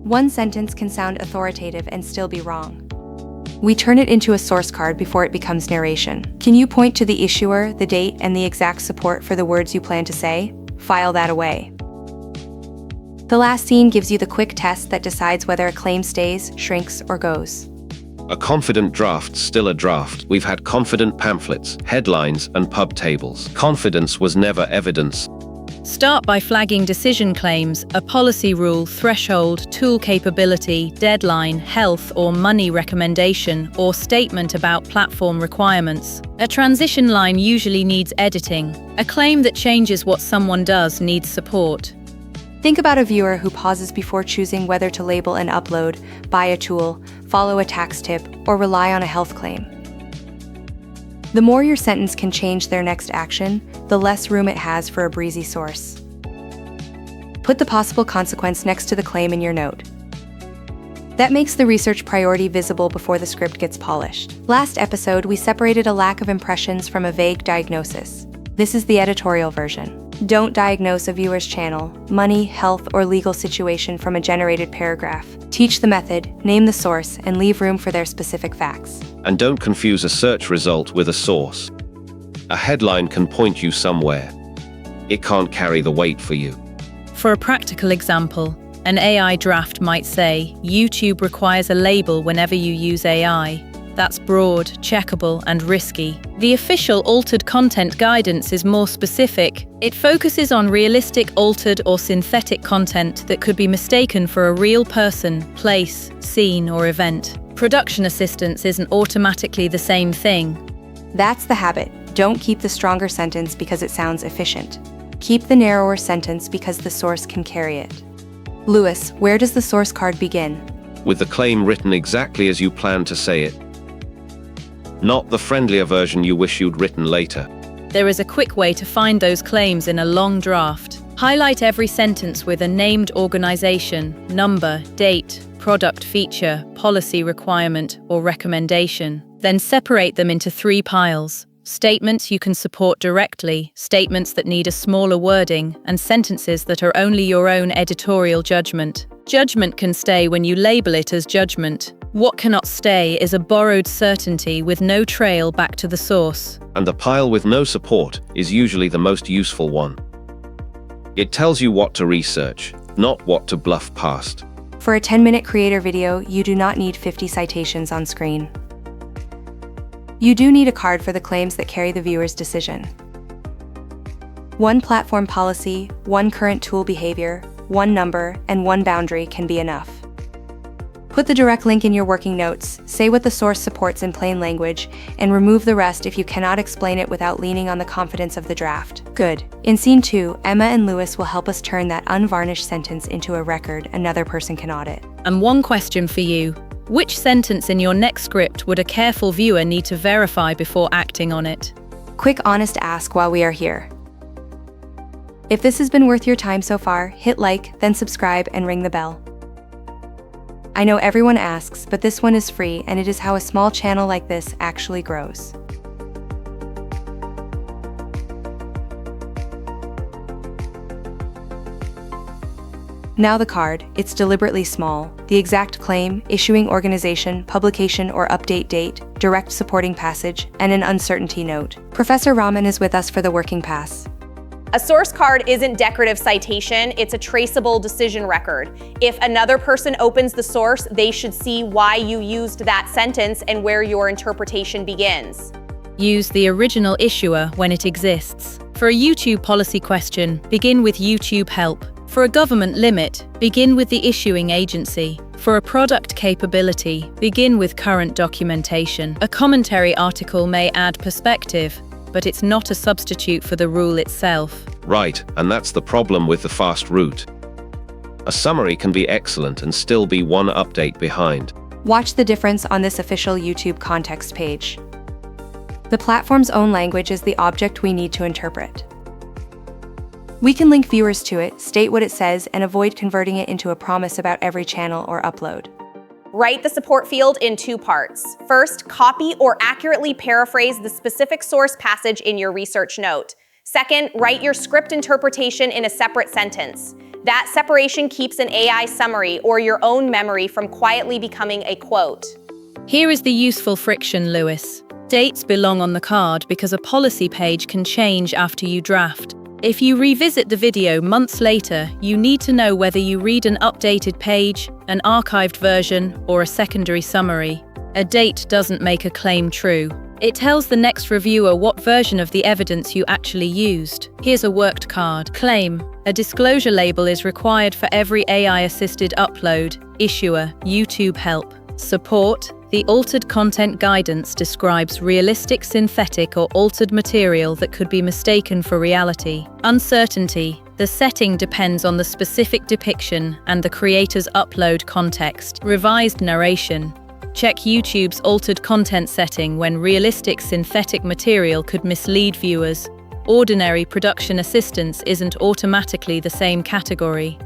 One sentence can sound authoritative and still be wrong. We turn it into a source card before it becomes narration. Can you point to the issuer, the date, and the exact support for the words you plan to say? File that away. The last scene gives you the quick test that decides whether a claim stays, shrinks, or goes. A confident draft's still a draft. We've had confident pamphlets, headlines, and pub tables. Confidence was never evidence. Start by flagging decision claims, a policy rule, threshold, tool capability, deadline, health or money recommendation, or statement about platform requirements. A transition line usually needs editing. A claim that changes what someone does needs support. Think about a viewer who pauses before choosing whether to label an upload, buy a tool, follow a tax tip, or rely on a health claim. The more your sentence can change their next action, the less room it has for a breezy source. Put the possible consequence next to the claim in your note. That makes the research priority visible before the script gets polished. Last episode, we separated a lack of impressions from a vague diagnosis. This is the editorial version. Don't diagnose a viewer's channel, money, health, or legal situation from a generated paragraph. Teach the method, name the source, and leave room for their specific facts. And don't confuse a search result with a source. A headline can point you somewhere. It can't carry the weight for you. For a practical example, an AI draft might say, YouTube requires a label whenever you use AI. That's broad, checkable, and risky. The official altered content guidance is more specific. It focuses on realistic altered or synthetic content that could be mistaken for a real person, place, scene, or event. Production assistance isn't automatically the same thing. That's the habit. Don't keep the stronger sentence because it sounds efficient. Keep the narrower sentence because the source can carry it. Lewis, where does the source card begin? With the claim written exactly as you plan to say it. Not the friendlier version you wish you'd written later. There is a quick way to find those claims in a long draft. Highlight every sentence with a named organization, number, date, product feature, policy requirement, or recommendation. Then separate them into 3 piles. Statements you can support directly, statements that need a smaller wording, and sentences that are only your own editorial judgment. Judgment can stay when you label it as judgment. What cannot stay is a borrowed certainty with no trail back to the source. And the pile with no support is usually the most useful one. It tells you what to research, not what to bluff past. For a 10-minute creator video, you do not need 50 citations on screen. You do need a card for the claims that carry the viewer's decision. 1 platform policy, 1 current tool behavior, 1 number, and 1 boundary can be enough. Put the direct link in your working notes, say what the source supports in plain language, and remove the rest if you cannot explain it without leaning on the confidence of the draft. Good. In Scene 2, Emma and Lewis will help us turn that unvarnished sentence into a record another person can audit. And one question for you. Which sentence in your next script would a careful viewer need to verify before acting on it? Quick honest ask while we are here. If this has been worth your time so far, hit like, then subscribe and ring the bell. I know everyone asks, but this one is free, and it is how a small channel like this actually grows. Now the card, it's deliberately small. The exact claim, issuing organization, publication or update date, direct supporting passage, and an uncertainty note. Professor Rahman is with us for the working pass. A source card isn't decorative citation, it's a traceable decision record. If another person opens the source, they should see why you used that sentence and where your interpretation begins. Use the original issuer when it exists. For a YouTube policy question, begin with YouTube help. For a government limit, begin with the issuing agency. For a product capability, begin with current documentation. A commentary article may add perspective, but it's not a substitute for the rule itself. Right, and that's the problem with the fast route. A summary can be excellent and still be 1 update behind. Watch the difference on this official YouTube context page. The platform's own language is the object we need to interpret. We can link viewers to it, state what it says, and avoid converting it into a promise about every channel or upload. Write the support field in 2 parts. First, copy or accurately paraphrase the specific source passage in your research note. Second, write your script interpretation in a separate sentence. That separation keeps an AI summary or your own memory from quietly becoming a quote. Here is the useful friction, Lewis. Dates belong on the card because a policy page can change after you draft. If you revisit the video months later, you need to know whether you read an updated page, an archived version, or a secondary summary. A date doesn't make a claim true. It tells the next reviewer what version of the evidence you actually used. Here's a worked card. Claim. A disclosure label is required for every AI-assisted upload. Issuer. YouTube help. Support. The altered content guidance describes realistic synthetic or altered material that could be mistaken for reality. Uncertainty. The setting depends on the specific depiction and the creator's upload context. Revised narration. Check YouTube's altered content setting when realistic synthetic material could mislead viewers. Ordinary production assistance isn't automatically the same category.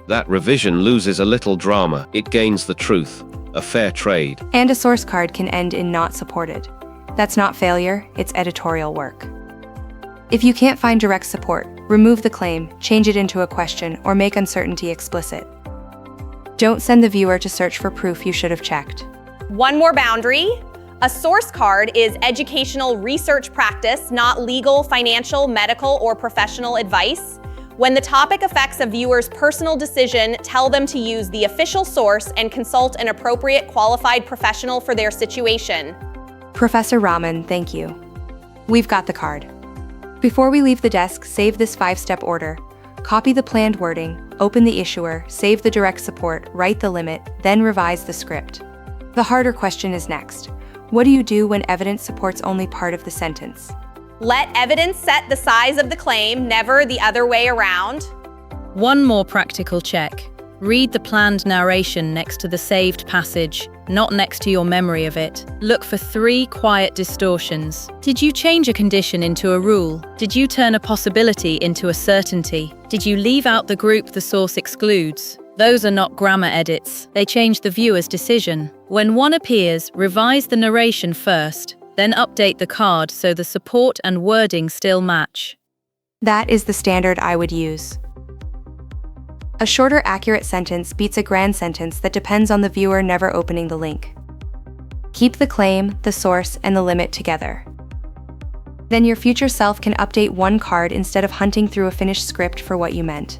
That revision loses a little drama, it gains the truth. A fair trade. And a source card can end in not supported. That's not failure, it's editorial work. If you can't find direct support, remove the claim, change it into a question, or make uncertainty explicit. Don't send the viewer to search for proof you should have checked. One more boundary. A source card is educational research practice, not legal, financial, medical, or professional advice. When the topic affects a viewer's personal decision, tell them to use the official source and consult an appropriate qualified professional for their situation. Professor Rahman, thank you. We've got the card. Before we leave the desk, save this 5-step order. Copy the planned wording, open the issuer, save the direct support, write the limit, then revise the script. The harder question is next. What do you do when evidence supports only part of the sentence? Let evidence set the size of the claim, never the other way around. One more practical check. Read the planned narration next to the saved passage, not next to your memory of it. Look for 3 quiet distortions. Did you change a condition into a rule? Did you turn a possibility into a certainty? Did you leave out the group the source excludes? Those are not grammar edits. They change the viewer's decision. When one appears, revise the narration first, then update the card so the support and wording still match. That is the standard I would use. A shorter, accurate sentence beats a grand sentence that depends on the viewer never opening the link. Keep the claim, the source, and the limit together. Then your future self can update one card instead of hunting through a finished script for what you meant.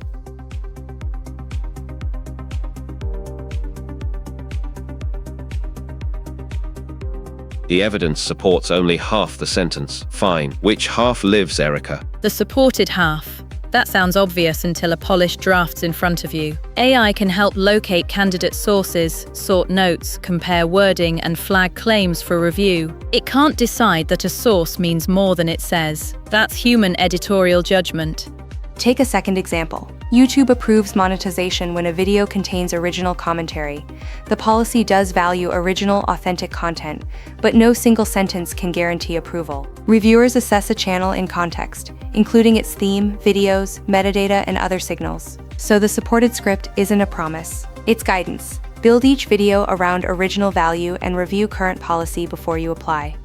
The evidence supports only half the sentence. Fine. Which half lives, Erica? The supported half. That sounds obvious until a polished draft's in front of you. AI can help locate candidate sources, sort notes, compare wording, and flag claims for review. It can't decide that a source means more than it says. That's human editorial judgment. Take a second example. YouTube approves monetization when a video contains original commentary. The policy does value original, authentic content, but no single sentence can guarantee approval. Reviewers assess a channel in context, including its theme, videos, metadata, and other signals. So the supported script isn't a promise, it's guidance. Build each video around original value and review current policy before you apply.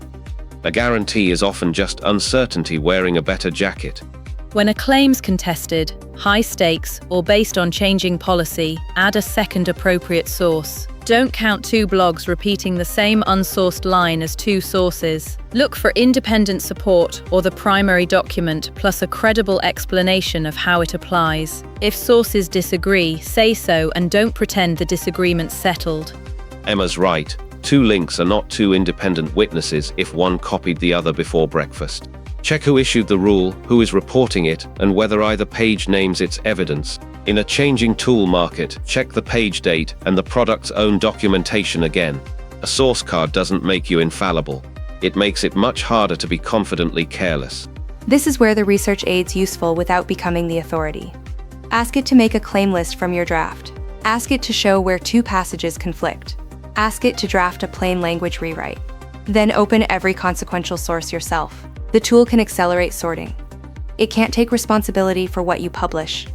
A guarantee is often just uncertainty wearing a better jacket. When a claim's contested, high stakes, or based on changing policy, add a second appropriate source. Don't count 2 blogs repeating the same unsourced line as 2 sources. Look for independent support or the primary document plus a credible explanation of how it applies. If sources disagree, say so and don't pretend the disagreement's settled. Emma's right. 2 links are not 2 independent witnesses if one copied the other before breakfast. Check who issued the rule, who is reporting it, and whether either page names its evidence. In a changing tool market, check the page date and the product's own documentation again. A source card doesn't make you infallible. It makes it much harder to be confidently careless. This is where the research aid's useful without becoming the authority. Ask it to make a claim list from your draft. Ask it to show where 2 passages conflict. Ask it to draft a plain language rewrite. Then open every consequential source yourself. The tool can accelerate sorting. It can't take responsibility for what you publish.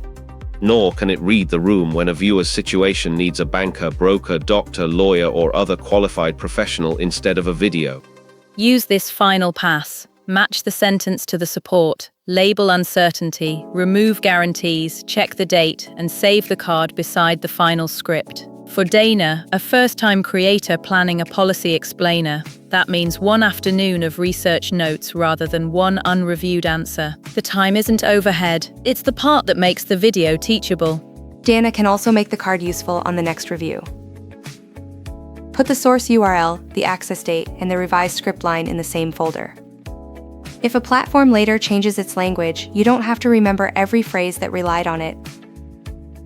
Nor can it read the room when a viewer's situation needs a banker, broker, doctor, lawyer, or other qualified professional instead of a video. Use this final pass. Match the sentence to the support. Label uncertainty, remove guarantees, check the date, and save the card beside the final script. For Dana, a first-time creator planning a policy explainer, that means one afternoon of research notes rather than one unreviewed answer. The time isn't overhead, it's the part that makes the video teachable. Dana can also make the card useful on the next review. Put the source URL, the access date, and the revised script line in the same folder. If a platform later changes its language, you don't have to remember every phrase that relied on it.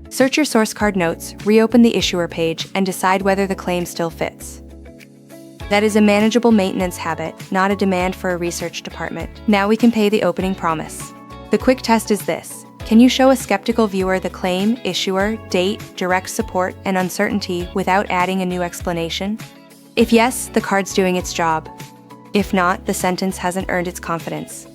Search your source card notes, reopen the issuer page, and decide whether the claim still fits. That is a manageable maintenance habit, not a demand for a research department. Now we can pay the opening promise. The quick test is this. Can you show a skeptical viewer the claim, issuer, date, direct support, and uncertainty without adding a new explanation? If yes, the card's doing its job. If not, the sentence hasn't earned its confidence.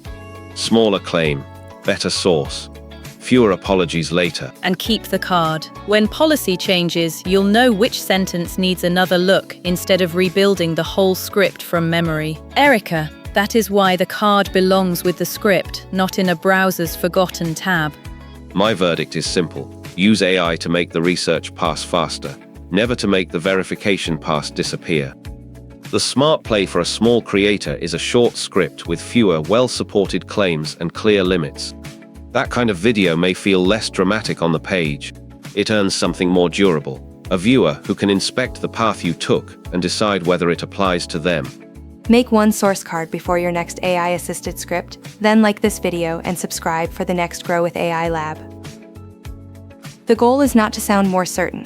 Smaller claim, better source. Fewer apologies later. And keep the card. When policy changes, you'll know which sentence needs another look instead of rebuilding the whole script from memory. Erica, that is why the card belongs with the script, not in a browser's forgotten tab. My verdict is simple. Use AI to make the research pass faster, never to make the verification pass disappear. The smart play for a small creator is a short script with fewer well-supported claims and clear limits. That kind of video may feel less dramatic on the page. It earns something more durable, a viewer who can inspect the path you took and decide whether it applies to them. Make one source card before your next AI-assisted script, then like this video and subscribe for the next Grow with AI Lab. The goal is not to sound more certain.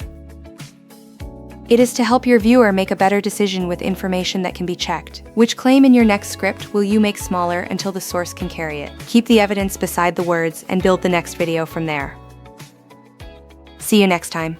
It is to help your viewer make a better decision with information that can be checked. Which claim in your next script will you make smaller until the source can carry it? Keep the evidence beside the words and build the next video from there. See you next time.